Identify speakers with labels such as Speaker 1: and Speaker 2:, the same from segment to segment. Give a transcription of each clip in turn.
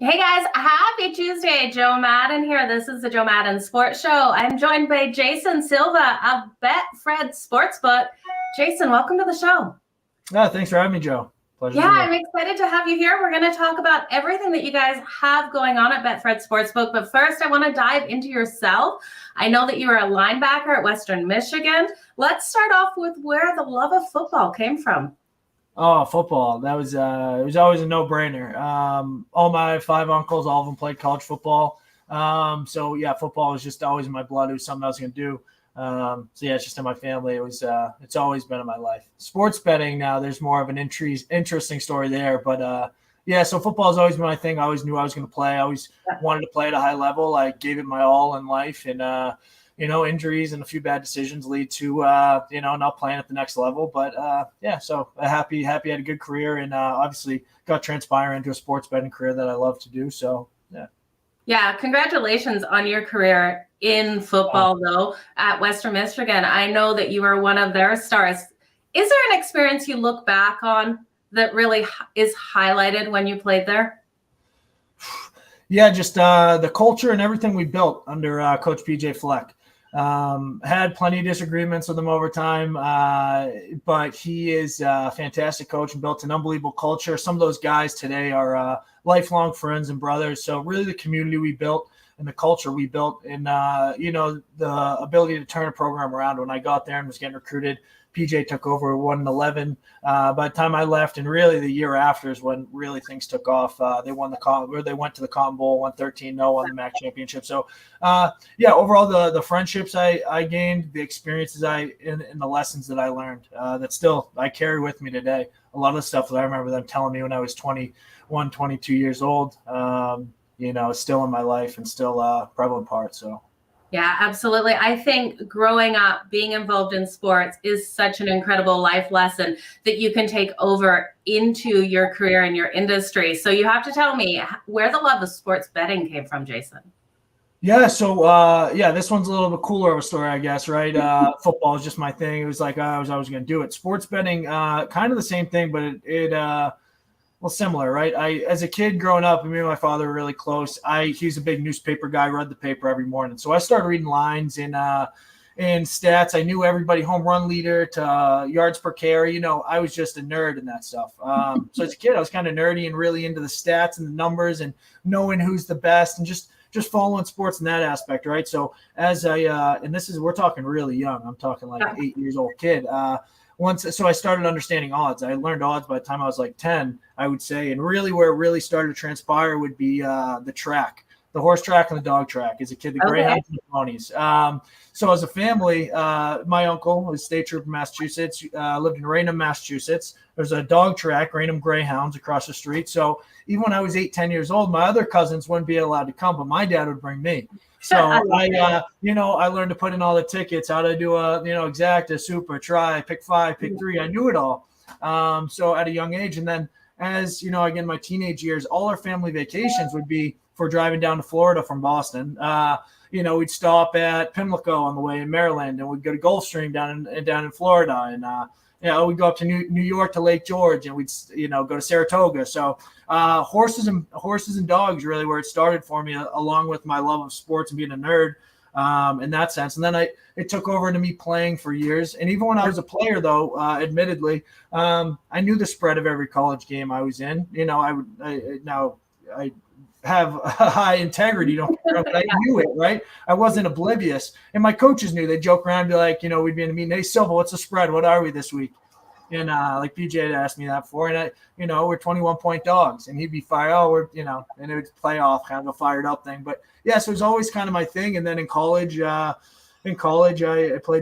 Speaker 1: Hey guys, happy Tuesday. Joe Madden here. This is the Joe Madden Sports Show. I'm joined by Jason Sylva of Fred Sportsbook. Jason, welcome to the show.
Speaker 2: Thanks for having me, Joe. Pleasure.
Speaker 1: Yeah, I'm excited to have you here. We're going to talk about everything that you guys have going on at Betfred Sportsbook. But first, I want to dive into yourself. I know that you were a linebacker at Western Michigan. Let's start off with where the love of football came from.
Speaker 2: Oh, football. That was it was always a no-brainer. All my 5 uncles, all of them played college football. So yeah, football was just always in my blood. It was something I was going to do. So yeah, it's just in my family. It's always been in my life. Sports betting now, there's more of an interesting story there. But yeah, so football has always been my thing. I always knew I was going to play. I always wanted to play at a high level. I gave it my all in life, and injuries and a few bad decisions lead to, not playing at the next level. But, so happy I had a good career, and obviously got transpire into a sports betting career that I love to do. So, yeah.
Speaker 1: Yeah, congratulations on your career in football, though, at Western Michigan. I know that you were one of their stars. Is there an experience you look back on that really is highlighted when you played there?
Speaker 2: Yeah, just the culture and everything we built under Coach PJ Fleck. Had plenty of disagreements with him over time, but he is a fantastic coach and built an unbelievable culture. Some of those guys today are lifelong friends and brothers. So really the community we built and the culture we built and, the ability to turn a program around. When I got there and was getting recruited, PJ took over 1-11. By the time I left, and really the year after is when really things took off. They won they went to the Cotton Bowl, won 13-0, won the MAC championship. So, overall the friendships I gained, the experiences and the lessons that I learned that still I carry with me today. A lot of the stuff that I remember them telling me when I was 21, 22 years old, is still in my life and still a prevalent part. So.
Speaker 1: Yeah, absolutely. I think growing up, being involved in sports is such an incredible life lesson that you can take over into your career and your industry. So you have to tell me where the love of sports betting came from, Jason.
Speaker 2: Yeah, so this one's a little bit cooler of a story, I guess, right? Football is just my thing. It was like I was always going to do it. Sports betting, kind of the same thing, but similar, right? As a kid growing up, me and my father were really close. He's a big newspaper guy, read the paper every morning. So I started reading lines and stats. I knew everybody, home run leader to yards per carry. I was just a nerd in that stuff. So as a kid, I was kind of nerdy and really into the stats and the numbers and knowing who's the best and just following sports in that aspect, right? So as we're talking really young. I'm talking like 8 years old kid. So I started understanding odds. I learned odds by the time I was like 10, I would say. And really where it really started to transpire would be the track, the horse track and the dog track. As a kid, the greyhounds and the ponies. So as a family, my uncle was state trooper in Massachusetts, lived in Raynham, Massachusetts. There's a dog track, Raynham Greyhounds, across the street. So even when I was 8, 10 years old, my other cousins wouldn't be allowed to come, but my dad would bring me. So I learned to put in all the tickets, how to do exacta, super, try, pick 5, pick 3. I knew it all. So at a young age. And then as, again, my teenage years, all our family vacations would be for driving down to Florida from Boston. We'd stop at Pimlico on the way in Maryland, and we'd go to Gulfstream down in Florida. And, we'd go up to New York to Lake George, and we'd, go to Saratoga. So horses and dogs really where it started for me, along with my love of sports and being a nerd in that sense. And then it took over into me playing for years. And even when I was a player, though, admittedly, I knew the spread of every college game I was in. I have a high integrity, but I knew it, right? I wasn't oblivious. And my coaches knew. They'd joke around and be like, we'd be in a meeting, hey, Sylva, what's the spread? What are we this week? And like PJ had asked me that before, and we're 21-point dogs, and he'd be fired. And it would play off kind of a fired up thing. But yeah, so it was always kind of my thing. And then in college, I played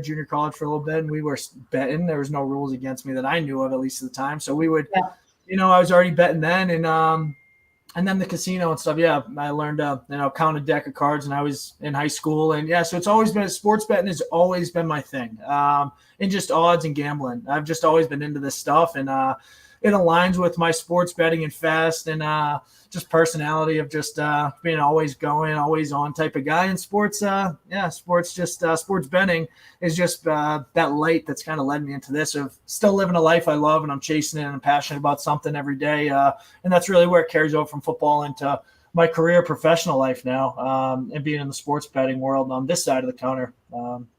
Speaker 2: junior college for a little bit, and we were betting. There was no rules against me that I knew of, at least at the time. So we would, I was already betting then, and then the casino and stuff. Yeah, I learned count a deck of cards, and I was in high school, and so it's always been sports betting has always been my thing. And just odds and gambling. I've just always been into this stuff, and it aligns with my sports betting and fast and just personality of just being always going, always on type of guy. And sports betting is just that light that's kind of led me into this of still living a life I love, and I'm chasing it, and I'm passionate about something every day. And that's really where it carries over from football into my career, professional life now, and being in the sports betting world on this side of the counter,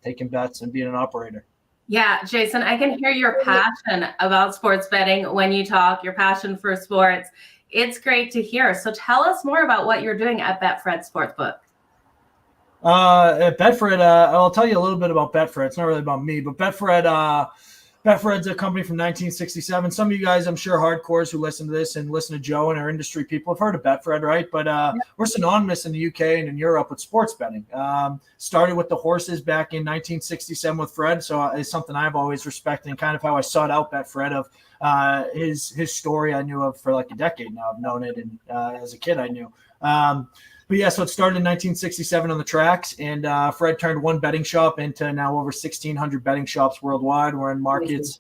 Speaker 2: taking bets and being an operator.
Speaker 1: Yeah, Jason, I can hear your passion about sports betting when you talk, your passion for sports. It's great to hear. So tell us more about what you're doing at Fred Sportsbook.
Speaker 2: At Betfred, I'll tell you a little bit about Betfred. It's not really about me, but Betfred's a company from 1967. Some of you guys, I'm sure, hardcores who listen to this and listen to Joe and our industry people have heard of Betfred, right? But we're synonymous in the UK and in Europe with sports betting. Started with the horses back in 1967 with Fred, so it's something I've always respected and kind of how I sought out Betfred of his story I knew of for like a decade now. I've known it, and as a kid I knew. But yeah, so it started in 1967 on the tracks, and Fred turned one betting shop into now over 1,600 betting shops worldwide. We're in markets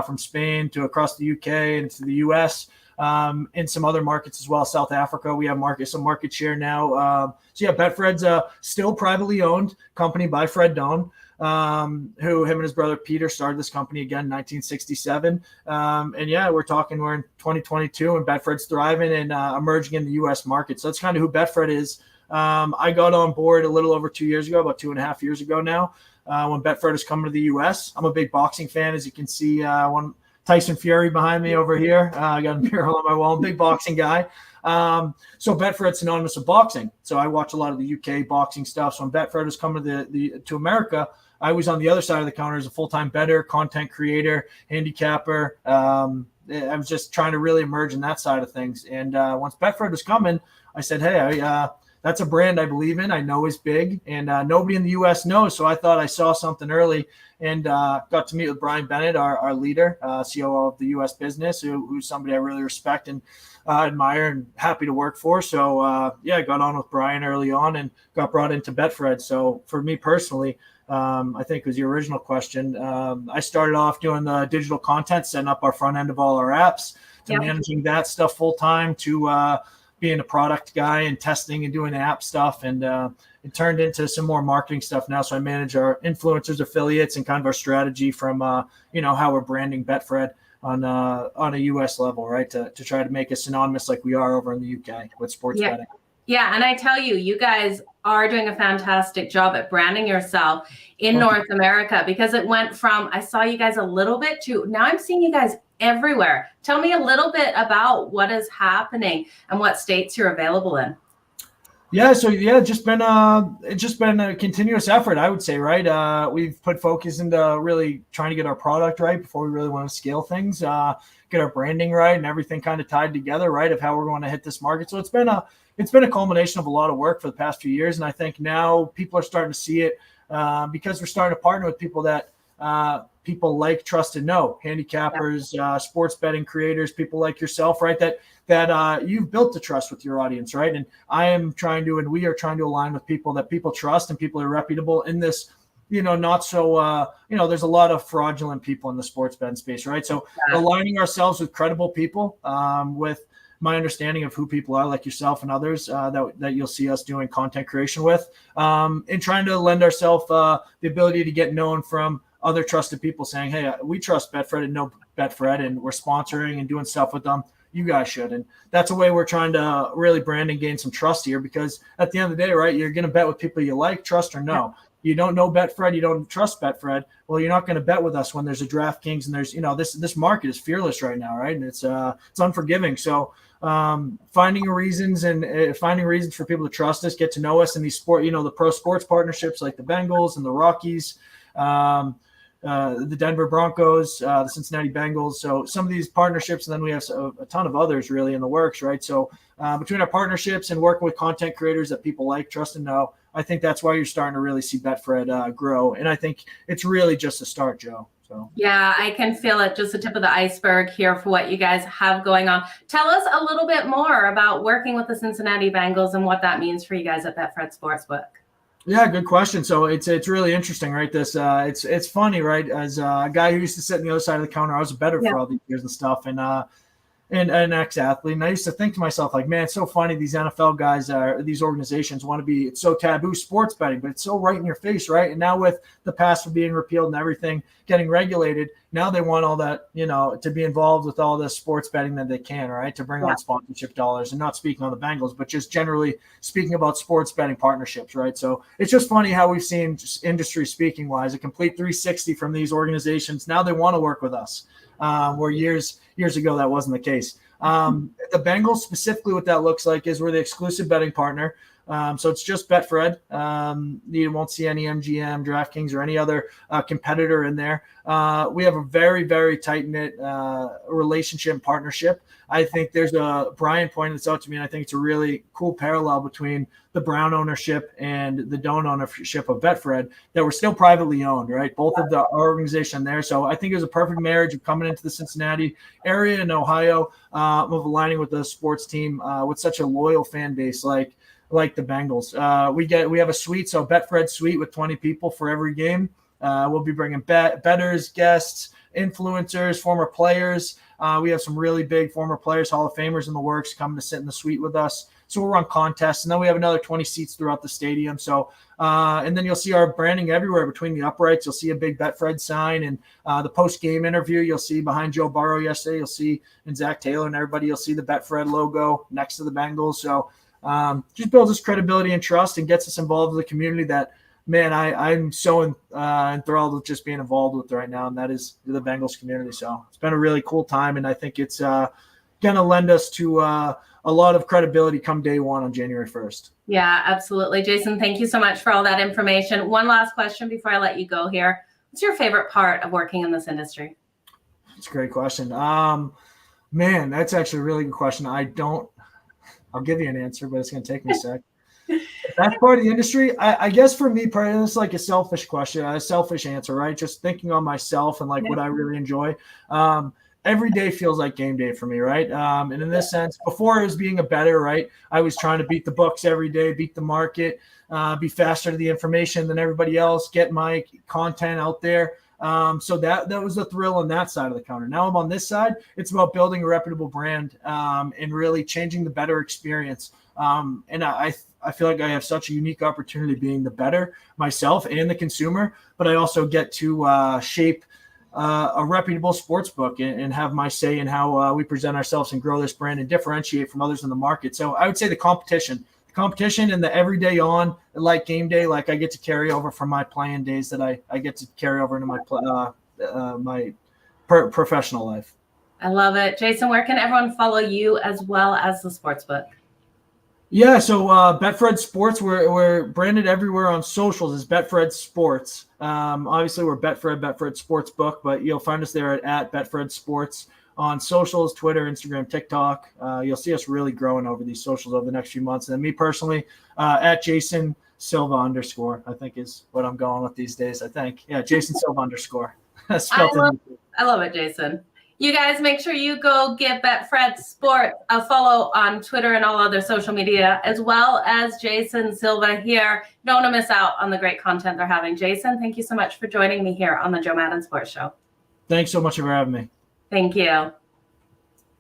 Speaker 2: from Spain to across the UK and to the US, and some other markets as well. South Africa, we have some market share now. So yeah, Betfred's a still privately owned company by Fred Doan, who him and his brother Peter started this company again in 1967. And yeah, we're in 2022 and Betfred's thriving and emerging in the US market. So that's kind of who Betfred is. I got on board a little over 2 years ago, about 2.5 years ago now, when Betfred is coming to the US. I'm a big boxing fan, as you can see, one Tyson Fury behind me over here. I got a mural on my wall. I'm a big boxing guy. So Betfred's synonymous with boxing. So I watch a lot of the UK boxing stuff. So when Betfred was coming to America, I was on the other side of the counter as a full-time bettor, content creator, handicapper. I was just trying to really emerge in that side of things. And once Betfred was coming, I said, hey, that's a brand I believe in. I know is big, and nobody in the U.S. knows. So I thought I saw something early and got to meet with Brian Bennett, our leader, COO of the U.S. business, who's somebody I really respect and admire and happy to work for. So, I got on with Brian early on and got brought into Betfred. So for me personally, I think was your original question. I started off doing the digital content, setting up our front end of all our apps, to managing that stuff full time, to being a product guy and testing and doing the app stuff. And it turned into some more marketing stuff now. So I manage our influencers, affiliates, and kind of our strategy from, how we're branding Betfred on a US level, right? To try to make us synonymous like we are over in the UK with sports betting.
Speaker 1: Yeah, and I tell you, you guys are doing a fantastic job at branding yourself in North America, because it went from, I saw you guys a little bit to now I'm seeing you guys everywhere. Tell me a little bit about what is happening and what states you're available in.
Speaker 2: Yeah, so it's just been a continuous effort, I would say, right? We've put focus into really trying to get our product right before we really want to scale things, get our branding right, and everything kind of tied together, right, of how we're going to hit this market. So it's been a culmination of a lot of work for the past few years, and I think now people are starting to see it because we're starting to partner with people that people like, trust, and know, handicappers, sports betting creators, people like yourself, right? That you've built the trust with your audience, right? And we are trying to align with people that people trust and people are reputable in this, not so, there's a lot of fraudulent people in the sports betting space, right? So aligning ourselves with credible people, with my understanding of who people are like yourself and others that you'll see us doing content creation with, and trying to lend ourselves the ability to get known from other trusted people saying, hey, we trust Betfred and know Betfred, and we're sponsoring and doing stuff with them. You guys should. And that's a way we're trying to really brand and gain some trust here, because at the end of the day, right, you're going to bet with people you like, trust, or know. You don't know Betfred, you don't trust Betfred. Well, you're not going to bet with us when there's a DraftKings and there's, this market is fearless right now, right? And it's unforgiving. So finding reasons for people to trust us, get to know us in these the pro sports partnerships like the Bengals and the Rockies, the Denver Broncos, the Cincinnati Bengals. So some of these partnerships, and then we have a ton of others really in the works, right? So between our partnerships and working with content creators that people like, trust, and know, I think that's why you're starting to really see Betfred grow. And I think it's really just a start, Joe. So
Speaker 1: yeah, I can feel it, just the tip of the iceberg here for what you guys have going on. Tell us a little bit more about working with the Cincinnati Bengals and what that means for you guys at Fred Sportsbook.
Speaker 2: Yeah, good question. So it's really interesting, right? This it's funny, right? As a guy who used to sit on the other side of the counter, I was a bettor for all these years and stuff, and an ex-athlete. And I used to think to myself, like, man, it's so funny these NFL guys, these organizations want to be, it's so taboo sports betting, but it's so right in your face, right? And now with the pass being repealed and everything getting regulated, Now they want all that, to be involved with all the sports betting that they can, right? To bring on sponsorship dollars, and not speaking on the Bengals, but just generally speaking about sports betting partnerships, right? So it's just funny how we've seen, just industry speaking wise, a complete 360 from these organizations. Now they want to work with us, where years ago that wasn't the case. The Bengals, specifically what that looks like is we're the exclusive betting partner. So it's just Betfred. You won't see any MGM, DraftKings, or any other competitor in there. We have a very, very tight-knit relationship and partnership. I think Brian pointed this out to me, and I think it's a really cool parallel between the Brown ownership and the Doan ownership of Betfred, that we're still privately owned, right? Both of our organization there. So I think it was a perfect marriage of coming into the Cincinnati area in Ohio, of aligning with the sports team with such a loyal fan base like the Bengals. We have a suite, so Betfred suite with 20 people for every game. We'll be bringing bettors, guests, influencers, former players. We have some really big former players, Hall of Famers in the works, coming to sit in the suite with us. So we'll run contests, and then we have another 20 seats throughout the stadium. So, and then you'll see our branding everywhere between the uprights. You'll see a big Betfred sign, and the post-game interview you'll see behind Joe Burrow yesterday. You'll see, and Zach Taylor and everybody, you'll see the Betfred logo next to the Bengals. So just builds us credibility and trust, and gets us involved with the community that, man, I'm so enthralled with just being involved with right now, and that is the Bengals community. So it's been a really cool time, and I think it's going to lend us to a lot of credibility come day one on January 1st.
Speaker 1: Yeah, absolutely. Jason, thank you so much for all that information. One last question before I let you go here. What's your favorite part of working in this industry?
Speaker 2: It's a great question. Man, that's actually a really good question. I'll give you an answer, but it's going to take me a sec. That's part of the industry. I guess for me, personally, it's like a selfish question, a selfish answer, right? Just thinking on myself and like what I really enjoy. Every day feels like game day for me, right? And in this sense, before it was being a bettor, right? I was trying to beat the books every day, beat the market, be faster to the information than everybody else, get my content out there. So that was the thrill on that side of the counter. Now I'm on this side. It's about building a reputable brand and really changing the bettor experience. And I feel like I have such a unique opportunity being the bettor myself and the consumer, but I also get to shape a reputable sports book and have my say in how we present ourselves and grow this brand and differentiate from others in the market. So I would say the competition and the everyday on, like game day, like I get to carry over from my playing days that I get to carry over into my professional life.
Speaker 1: I love it. Jason, where can everyone follow you as well as the sportsbook?
Speaker 2: Yeah, so Betfred Sports, we're branded everywhere on socials as Betfred Sports. Obviously, we're Betfred Sportsbook, but you'll find us there at Betfred Sports on socials, Twitter, Instagram, TikTok. You'll see us really growing over these socials over the next few months. And then me personally, at Jason Sylva _ I think is what I'm going with these days, I think. Yeah, Jason Sylva _
Speaker 1: I love it, Jason. You guys make sure you go give Betfred Sport a follow on Twitter and all other social media, as well as Jason Sylva here. You don't want to miss out on the great content they're having. Jason, thank you so much for joining me here on the Joe Madden Sports Show.
Speaker 2: Thanks so much for having me.
Speaker 1: Thank you.